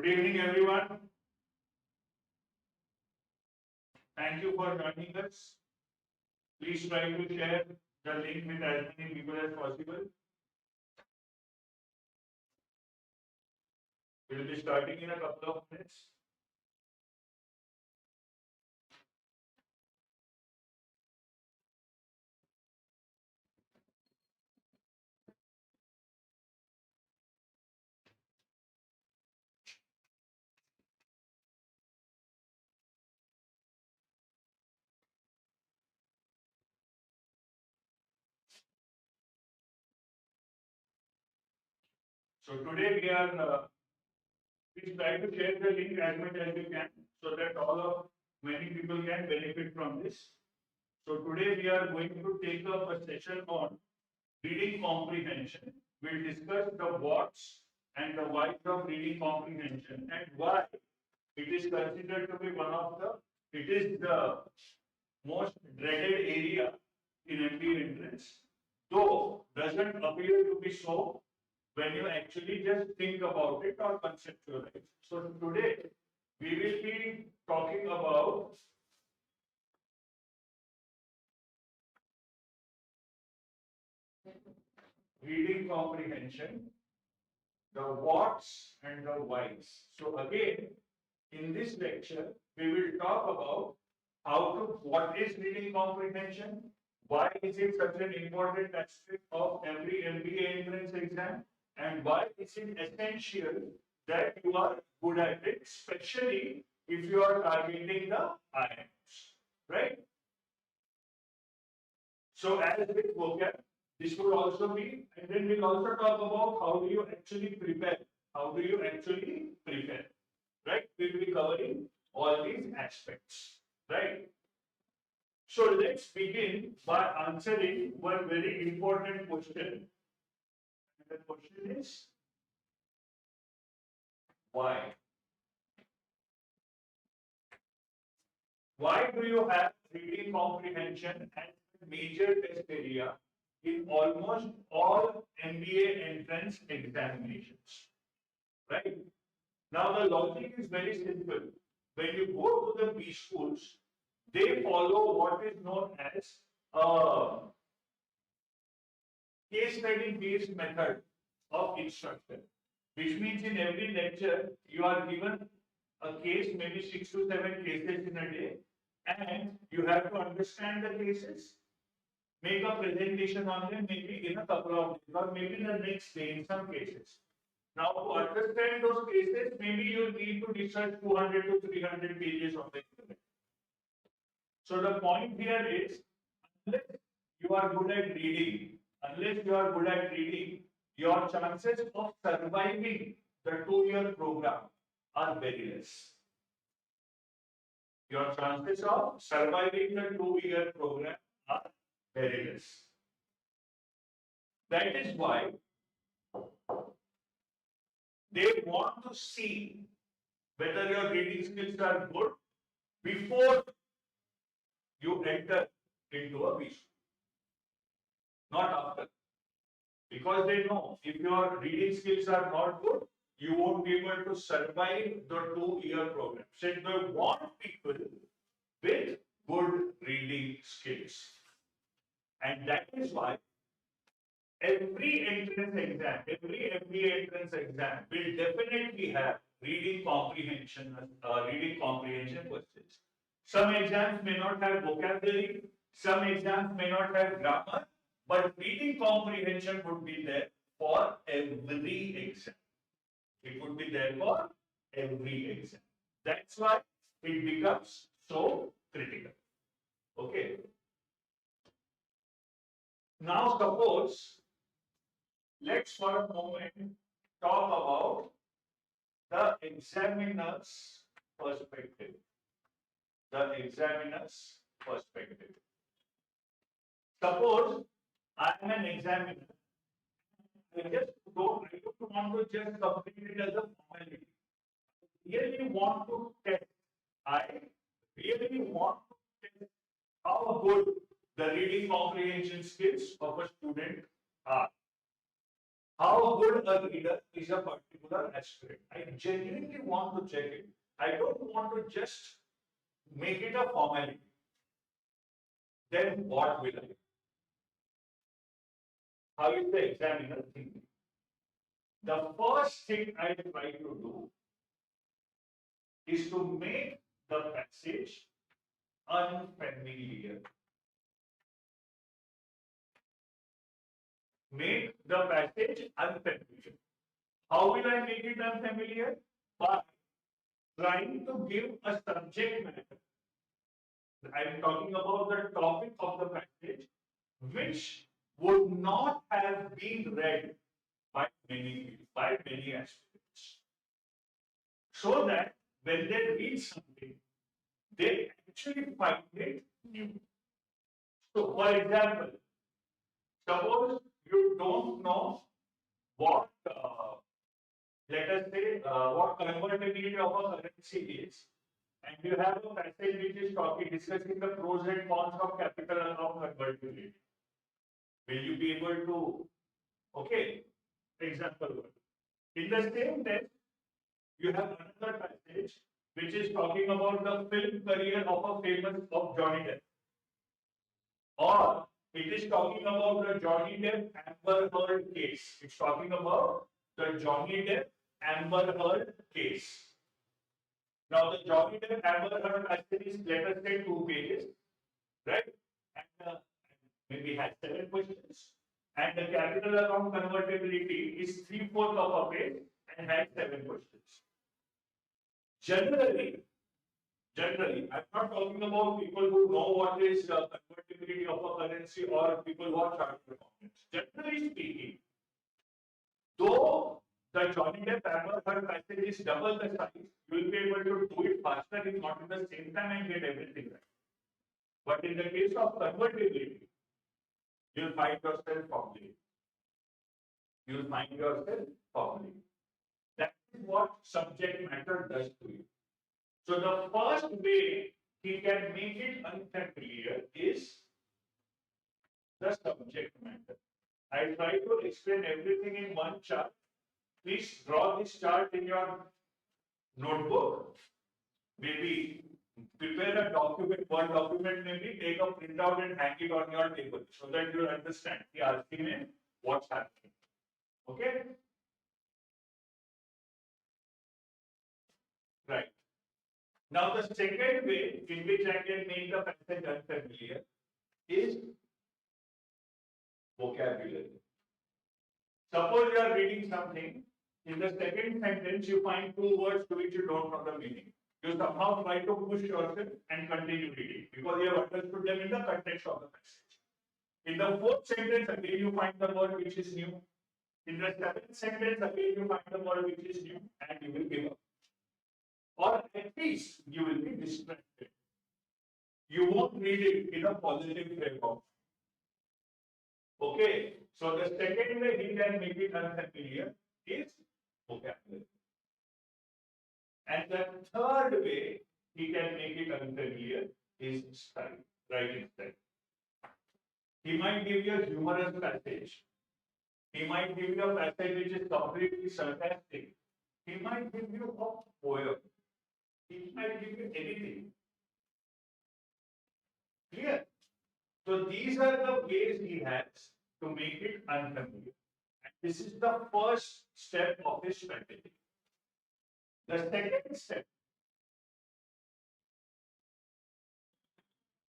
Good evening, everyone. Thank you for joining us. Please try to share the link with as many people as possible. We'll be starting in a couple of minutes. So today we are please try to share the link as much as you can so that many people can benefit from this. So today we are going to take up a session on reading comprehension. We'll discuss the whats and the whys of reading comprehension and why it is considered to be it is the most dreaded area in MBA entrance, though doesn't appear to be so when you actually just think about it or conceptualize. So today we will be talking about reading comprehension, the whats and the whys. So again, in this lecture, we will talk about what is reading comprehension, why is it such an important aspect of every MBA entrance exam, and why is it essential that you are good at it, especially if you are targeting the IIMs, right? So as with vocab, this will also be, and then we'll also talk about how do you actually prepare, right? We'll be covering all these aspects, right? So let's begin by answering one very important question. And the question is, why? Why do you have reading comprehension as a major test area in almost all MBA entrance examinations? Right? Now the logic is very simple. When you go to the B schools, they follow what is known as a case study based method of instruction, which means in every lecture you are given a case, maybe 6 to 7 cases in a day, and you have to understand the cases, make a presentation on them maybe in a couple of days or maybe the next day in some cases. Now to understand those cases, maybe you need to research 200 to 300 pages of the document. So the point here is, unless you are good at reading, your chances of surviving the 2-year program are very less. Your chances of surviving the 2-year program are very less. That is why they want to see whether your reading skills are good before you enter into a B school, not after. Because they know if your reading skills are not good, you won't be able to survive the 2-year program. So they want people with good reading skills. And that is why every MBA entrance exam will definitely have reading comprehension questions. Some exams may not have vocabulary, some exams may not have grammar, but reading comprehension would be there for every exam. It would be there for every exam. That's why it becomes so critical. Okay. Now suppose, let's for a moment talk about the examiner's perspective. Suppose I am an examiner. I don't want to just complete it as a formality. I really want to test how good the reading comprehension skills of a student are. How good a reader is a particular aspirant? I genuinely want to check it. I don't want to just make it a formality. Then what will I do? How is the examiner thinking? The first thing I try to do is to make the passage unfamiliar. Make the passage unfamiliar. How will I make it unfamiliar? By trying to give a subject matter. I am talking about the topic of the passage, which would not have been read by many aspirants. So that when they read something, they actually find it new. So, for example, suppose you don't know what, let us say, what convertibility of a currency is, and you have a passage which is discussing the pros and cons of capital account convertibility. Will you be able to, okay, example one. In the same text, you have another passage which is talking about the film career of a famous of Johnny Depp. Or it is talking about the Johnny Depp Amber Heard case. It's talking about the Johnny Depp Amber Heard case. Now the Johnny Depp Amber Heard passage is, let us say, 2 pages, right? And maybe has 7 questions. And the capital account convertibility is 3/4 of a page and has 7 questions. Generally, I'm not talking about people who know what is convertibility of a currency or people who are chartered accountants. Generally speaking, though the Johnny Depp Amber Heard passage is double the size, you will be able to do it faster, if not at the same time, and get everything right. But in the case of convertibility, you'll find yourself fumbling. That is what subject matter does to you. So the first way he can make it unfamiliar is the subject matter. I try to explain everything in one chart. Please draw this chart in your notebook. Maybe prepare a document, one document, maybe take a printout and hang it on your table so that you understand the argument, what's happening. Okay? Right. Now, the second way in which I can make the passage unfamiliar is vocabulary. Suppose you are reading something, in the second sentence you find 2 words to which you don't know the meaning. You somehow try to push yourself and continue reading because you have understood them in the context of the passage. In the 4th sentence, again you find the word which is new. In the 7th sentence, again you find the word which is new, and you will give up. Or at least you will be distracted. You won't read it in a positive framework. Okay, so the second way he can make it unfamiliar is vocabulary. And the third way he can make it unfamiliar is style, writing style. He might give you a humorous passage. He might give you a passage which is completely sarcastic. He might give you a poem. He might give you anything. Clear? So these are the ways he has to make it unfamiliar. And this is the first step of his strategy. The second step,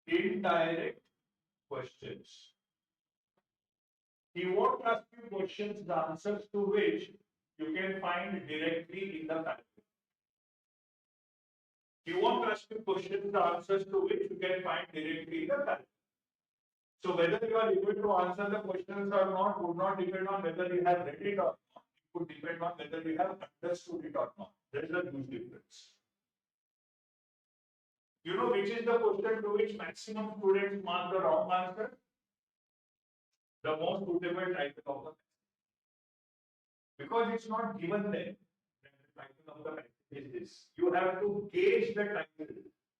indirect questions. He won't ask you questions, the answers to which you can find directly in the paragraph. He won't ask you questions, the answers to which you can find directly in the paragraph. So whether you are able to answer the questions or not would not depend on whether you have read it or not. It would depend on whether you have understood it or not. There is a huge difference. You know which is the question to which maximum students mark the wrong answer? The most suitable title of the passage. Because it's not given there, the title of the passage is this. You have to gauge the title.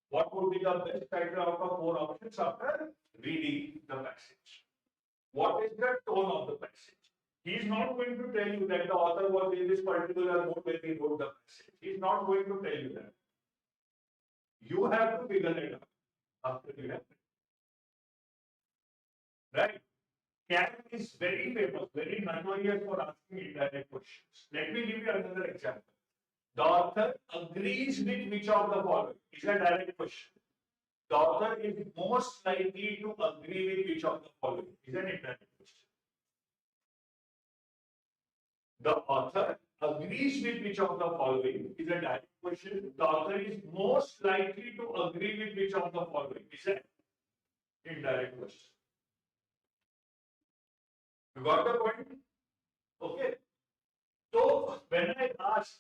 What would be the best title out of 4 options after reading the passage? What is the tone of the passage? He is not going to tell you that the author was in this particular mood when he wrote the passage. He is not going to tell you that. You have to figure it out after you have it. Right? CAT is very famous, very notorious for asking indirect questions. Let me give you another example. The author agrees with which of the following is a direct question. The author is most likely to agree with which of the following is an indirect question. The author agrees with which of the following is a direct question. The author is most likely to agree with which of the following is an indirect question. You got the point? Okay. So when I ask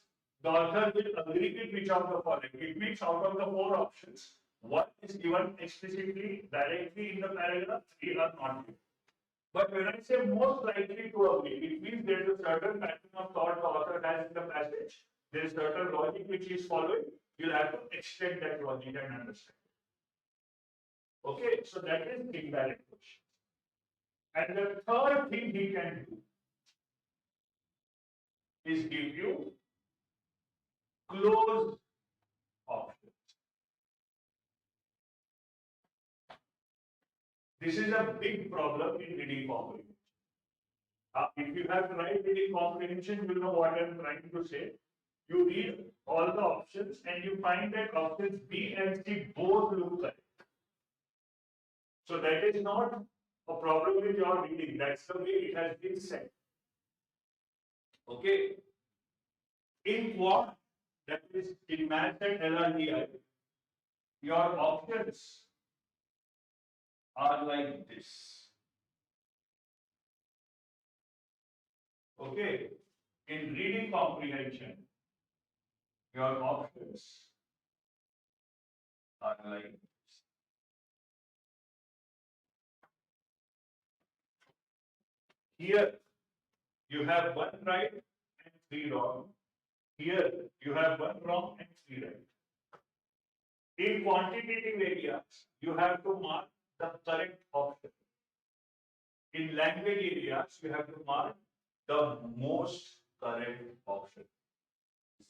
the author will agree with which of the following, it means out of the 4 options, 1 is given explicitly, directly in the paragraph, 3 are not given. But when I say most likely to agree, it means there is a certain pattern of thought the author has in the passage. There is certain logic which is following. You'll have to extend that logic and understand. Okay, so that is indirect question. And the third thing he can do is give you closed options. This is a big problem in reading comprehension. If you have tried reading comprehension, you know what I'm trying to say. You read all the options and you find that options B and C both look correct. So that is not a problem with your reading. That's the way it has been said. Okay. In quant, that is in maths and LRDI, your options are like this. Okay. In reading comprehension, your options are like this. Here, you have 1 right and 3 wrong. Here, you have 1 wrong and 3 right. In quantitative areas, you have to mark the correct option. In language areas, you have to mark the most correct option.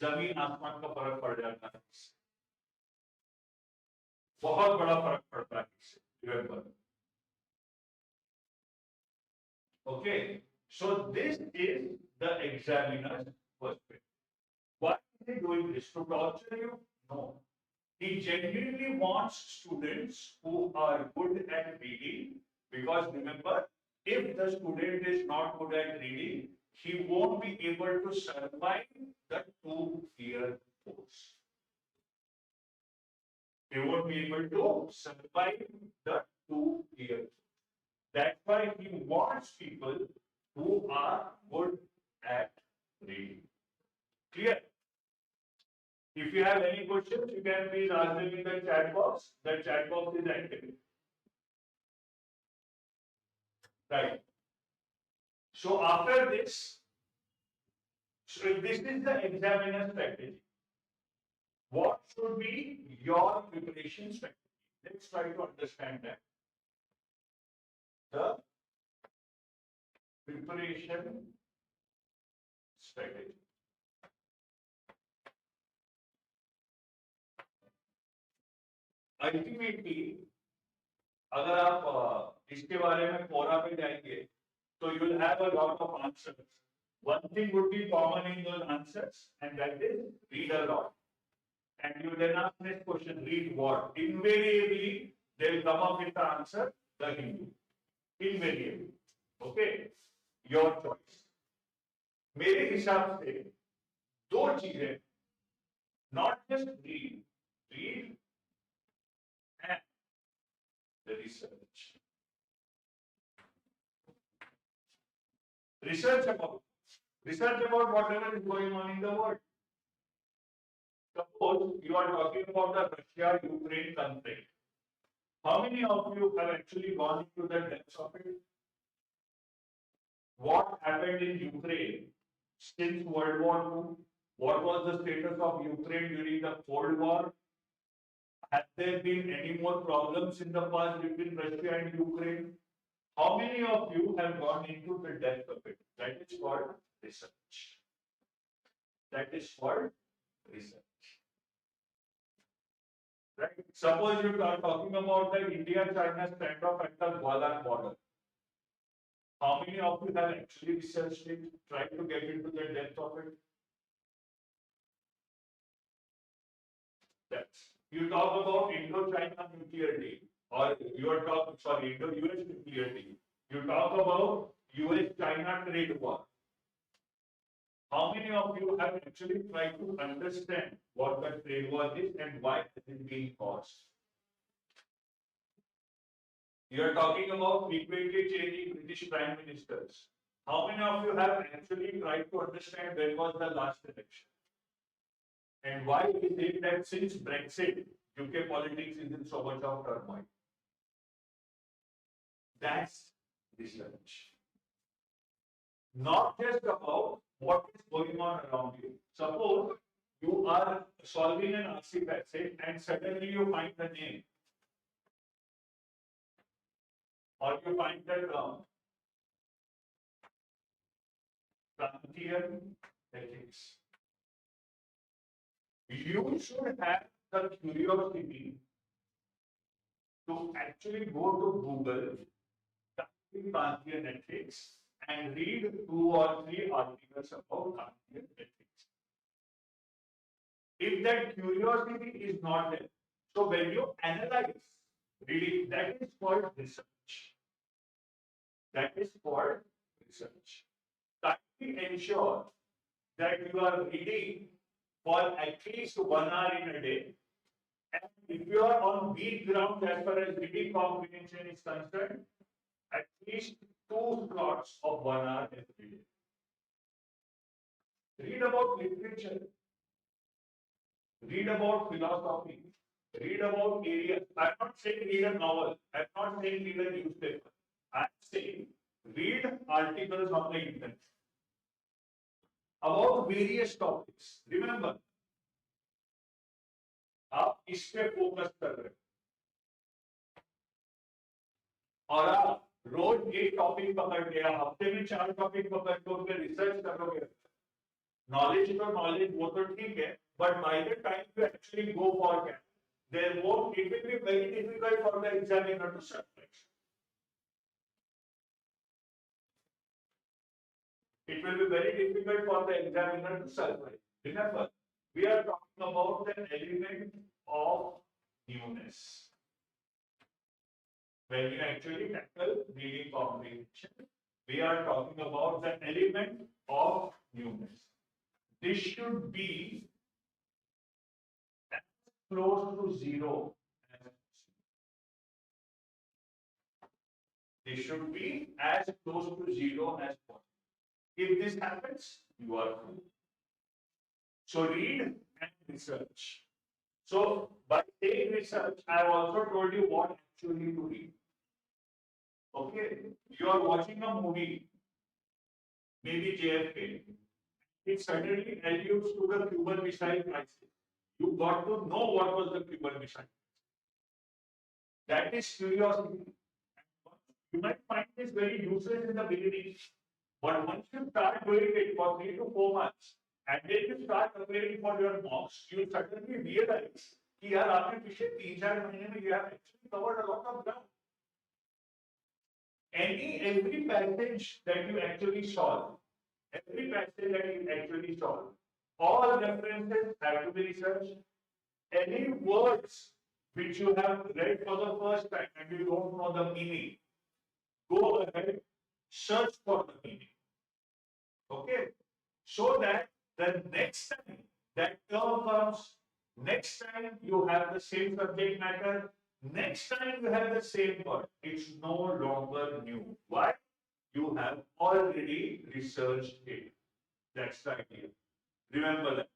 जमीन आसमान का फर्क पड़ जाता है इससे, बहुत बड़ा फर्क पड़ता है इससे. Remember. Okay, so this is the examiner's perspective. Why is he doing this? To torture you? No. He genuinely wants students who are good at reading, because remember, if the student is not good at reading, he won't be able to survive the 2-year course. He won't be able to survive the 2-year course. That's why he wants people who are good at reading. Clear? If you have any questions, you can please ask them in the chat box. The chat box is active. Right. So after this, so this is the examiner strategy. What should be your preparation strategy? Let's try to understand that. The preparation strategy. Ultimately, अगर आप इसके बारे में कोरा पे जाएंगे, so you will have a lot of answers. One thing would be common in those answers, and that is read a lot. And you then ask next question, read what? Invariably, they will come up with the answer, the Hindu. Invariably. Okay? Your choice. मेरे हिसाब से 2 चीजें, not just read and the research. Research about whatever is going on in the world. Suppose you are talking about the Russia-Ukraine conflict. How many of you have actually gone into the depths of it? What happened in Ukraine since World War II? What was the status of Ukraine during the Cold War? Have there been any more problems in the past between Russia and Ukraine? How many of you have gone into the depth of it? That is called research. That is called research. Right? Suppose you are talking about the India-China standoff at the Gualan border. How many of you have actually researched it, tried to get into the depth of it? That's. You talk about Indo-China nuclear deal, or you are talking, sorry, Indo-US nuclear deal. You talk about US-China trade war. How many of you have actually tried to understand what the trade war is and why it is being caused? You are talking about frequently changing British prime ministers. How many of you have actually tried to understand when was the last election? And why is it that since Brexit, UK politics is in so much of turmoil? That's research. Not just about what is going on around you. Suppose you are solving an RC passage and suddenly you find the name or you find the term Kantian ethics. You should have the curiosity to actually go to Google, type in Kantian ethics, and read 2 or 3 articles about Kantian ethics. If that curiosity is not there, so when you analyze, reading, that is called research. That is called research. Kindly ensure that you are reading for at least 1 hour in a day. And if you are on weak ground as far as reading comprehension is concerned, at least 2 slots of 1 hour every day. Read about literature. Read about philosophy. Read about areas. I'm not saying read a novel. I'm not saying read a newspaper. I'm saying read articles on the internet about various topics. Remember, आप इस पे focus कर रहे हो और आप रोज एक topic पकड़ के हफ्ते में 4 टॉपिक पकड़ के उन पे रिसर्च करोगे. नॉलेज तो नॉलेज वो तो ठीक है, but by the time you actually go for that, it will be very difficult for the examiner to surprise. It will be very difficult for the examiner to surprise. Remember, we are talking about the element of newness. When you actually tackle reading comprehension, we are talking about the element of newness. This should be as close to 0 as possible. This should be as close to 0 as possible. If this happens, you are through. So read and research. So by saying research, I have also told you what actually to read. Okay, you are watching a movie, maybe JFK. It suddenly alludes to the Cuban Missile Crisis. You got to know what was the Cuban Missile. That is curiosity. You might find this very useless in the beginning, but once you start doing it for 3 to 4 months, and then you start preparing for your mocks, you suddenly realize कि यार आपने पिछले 3-4 महीने में you have actually covered a lot of ground. Every passage that you actually solve, all references have to be researched. Any words which you have read for the first time and you don't know the meaning, go ahead, search for the meaning. Okay, so that the next time that term comes, next time you have the same subject matter, next time you have the same word, it's no longer new. Why? You have already researched it. That's the idea. Remember that.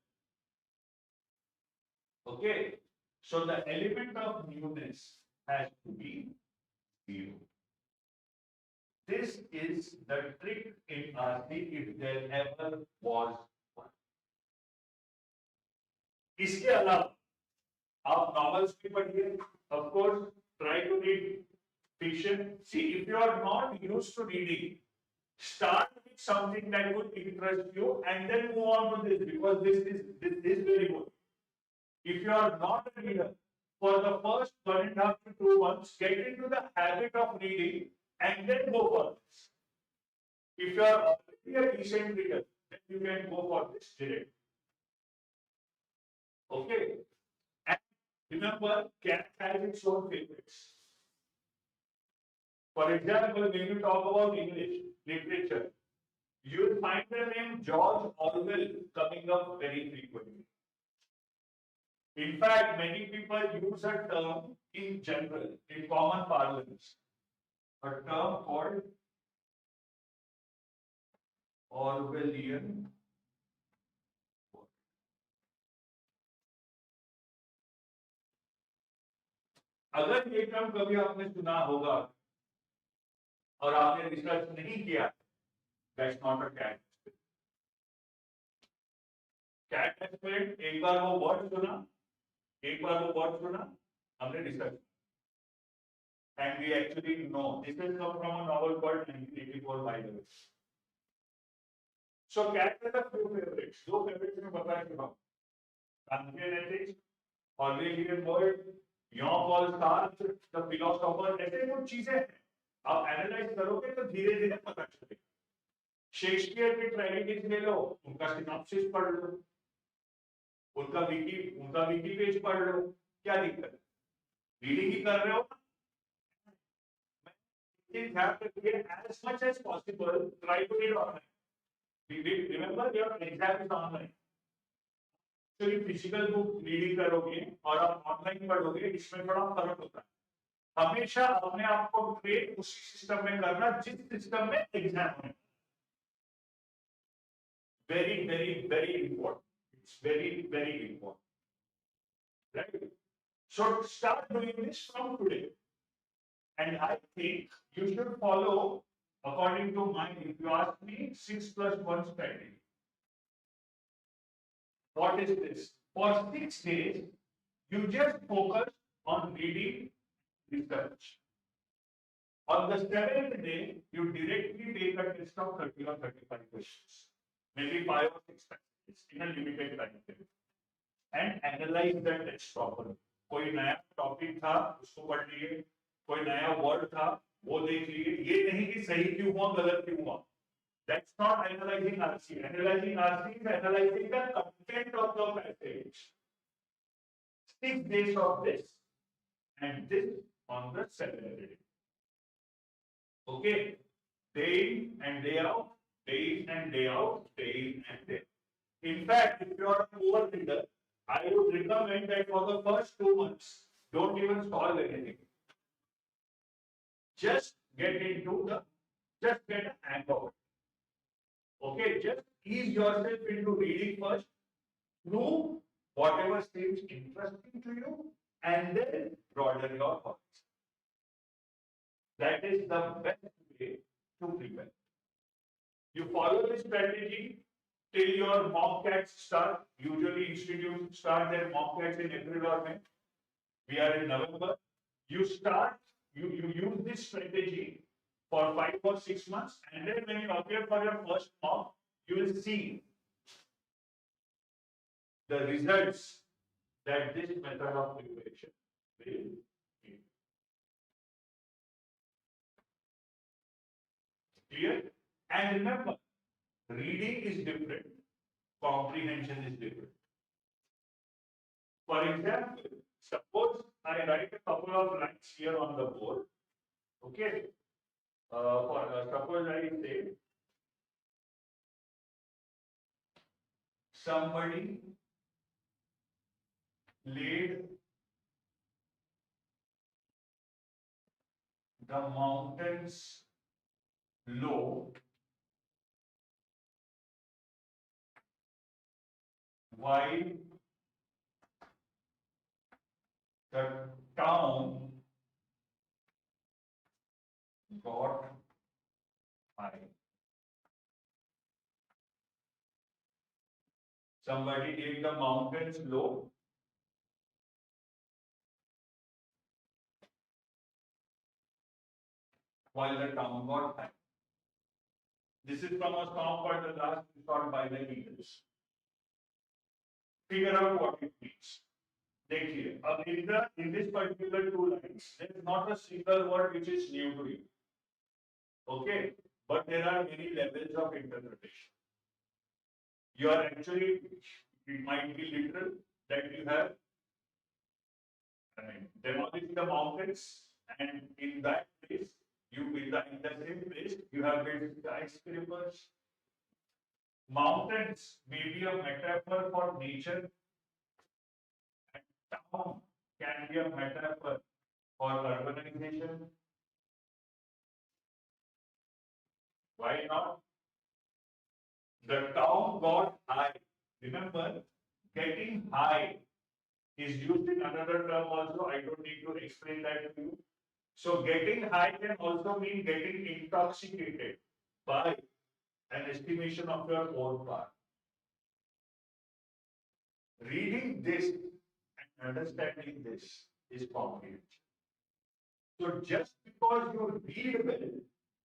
Okay, so the element of newness has to be 0. This is the trick in RC if there ever was one. इसके अलावा आप novels भी पढ़िए. Of course, try to read fiction. See, if you are not used to reading, start with something that would interest you and then move on to this, because this is very good. If you are not a reader, for the first 1.5 to 2 months, get into the habit of reading and then go for this. If you are already a decent reader, then you can go for this direct. Okay. And remember, CAT has its own favorites. For example, when you talk about English literature, you will find the name George Orwell coming up very frequently. In fact, many people use a term in general, in common parlance, a term called Orwellian. अगर ये term कभी आपने सुना होगा और आपने research नहीं किया, that's not a CAT aspirant. एक बार वो वर्ड सुना, हमने research, and we actually know this has come from a novel called 1984 by the way. So cat has a few favorites. दो favorites में बता चुका हूँ. Kantian ethics, Orwellian world, Jean-Paul Sartre, the philosopher. ऐसे कुछ चीजें हैं. आप एनालाइज करोगे तो धीरे धीरे पता चलेगा. शेक्सपियर की ट्रेजेडीज ले लो, उनका सिनॉप्सिस पढ़ लो, उनका विकी पेज पढ़ लो, क्या दिक्कत है? रीडिंग ही कर रहे हो. Have to get as much as possible. Try to read online. Remember, your exam is online. So you physical book reading करोगे और आप online पढ़ोगे, इसमें थोड़ा फर्क होता है. हमेशा अपने आप को ट्रेन उसी सिस्टम में करना जिस सिस्टम में एग्जाम है. Very, very, very important. It's very, very important. Right? So start doing this from today. And I think you should follow, according to mine, if you ask me, 6+1 strategy. What is this? For 6 days, you just focus on reading research. On the 7th day, you directly take a test of 30 or 35 questions, maybe 5 or 6 questions in a limited time frame, and analyze the text properly. कोई नया topic था, उसको पढ़ लिए. कोई नया word था, वो देख लिए. ये नहीं कि सही क्यों हुआ, गलत क्यों हुआ. That's not analyzing RC. Analyzing RC is analyzing the content of the passage. 6 days of this and this on the 7th day. Okay, day in and day out, day in and day out, day in and day. In fact, if you are a poor reader, I would recommend that for the first 2 months, don't even solve anything. Just get a hang of it. Okay, just ease yourself into reading first, through whatever seems interesting to you, and then broaden your horizon. That is the best way to prepare. You follow this strategy till your mock CATs start. Usually institutes start their mock CATs in April or May. We are in November. You use this strategy for 5 or 6 months, and then when you appear for your first mock, you will see the results that this method of preparation will give. Clear? And remember, reading is different, comprehension is different. For example, suppose I write a couple of lines here on the board. Okay. Suppose I say somebody laid the mountains low while the town got high. Somebody laid the mountains low while the town got high. This is from a song called The Last Resort by the Eagles. Figure out what it means. देखिए, अब in this particular two lines, there is not a single word which is new to you. Okay, but there are many levels of interpretation. You are actually, it might be literal that you have demolished the mountains, and in that place, in the same place, you have built skyscrapers. Mountains may be a metaphor for nature, and town can be a metaphor for urbanization. Why not? The town got high. Remember, getting high is used in another term also. I don't need to explain that to you. So getting high can also mean getting intoxicated by an estimation of your own power. Reading this and understanding this is comprehension. So just because you read well,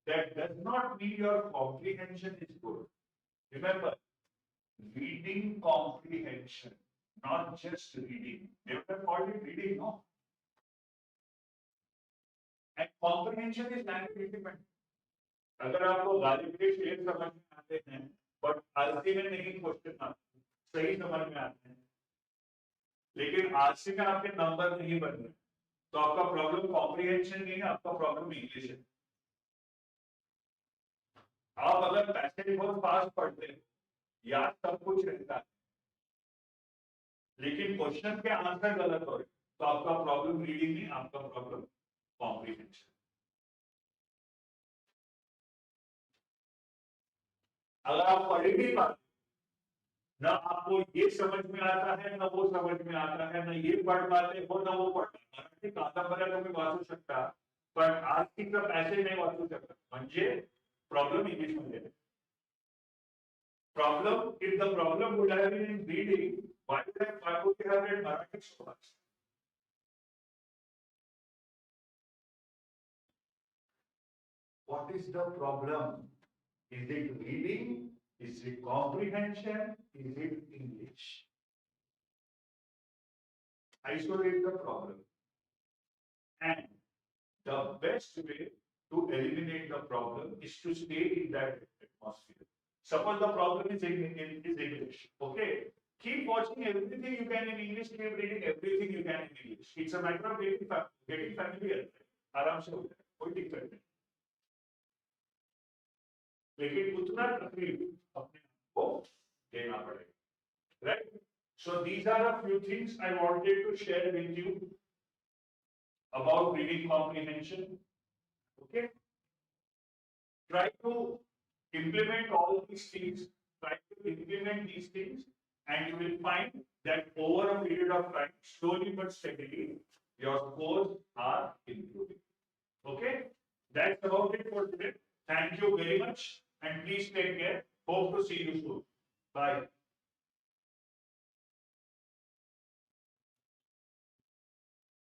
that does not mean your comprehension is good. Remember, reading comprehension, not just reading. They would have called it reading, no? And comprehension is language independent. अगर आपको गालिब के शेर समझ में आते हैं, but RC में नहीं क्वेश्चन आते, सही समझ में आते हैं, लेकिन आरसी में आपके नंबर नहीं बन रहे, तो आपका प्रॉब्लम कॉम्प्रिहेंशन नहीं है, आपका प्रॉब्लम इंग्लिश है. आप अगर पैसेज बहुत फास्ट पढ़ते हैं, याद सब कुछ रहता है, लेकिन क्वेश्चन के आंसर गलत हो रहे, तो आपका प्रॉब्लम रीडिंग नहीं, आपका प्रॉब्लम कॉम्प्रिहेंशन. अगर आप पढ़ ही नहीं पाते, ना आपको ये समझ में आता है, ना वो समझ में आता है, ना ये पढ़ पाते हो, ना वो पढ़ पाते. मराठी कादंबऱ्या तुम्ही वाचू शकता, पण आर्थिक पैसे नाही वाचू शकत. म्हणजे प्रॉब्लेम इंग्लिश मध्ये आहे. Problem, if the problem would have been in reading, why would you have read Marathi so much? What is the problem? Is it reading? Is it comprehension? Is it English? Isolate the problem. And the best way to eliminate the problem is to stay in that atmosphere. Suppose the problem is English. Okay. Keep watching everything you can in English, keep reading everything you can in English. It's a matter of getting familiar. आराम से हो जाए, कोई दिक्कत नहीं. लेकिन उतना तकलीफ अपने आप को देना पड़ेगा. Right? So these are a few things I wanted to share with you about reading comprehension. Okay. Try to implement all these things, try to implement these things, and you will find that over a period of time, slowly but steadily, your scores are improving. Okay? That's about it for today. Thank you very much, and please take care. Hope to see you soon. Bye.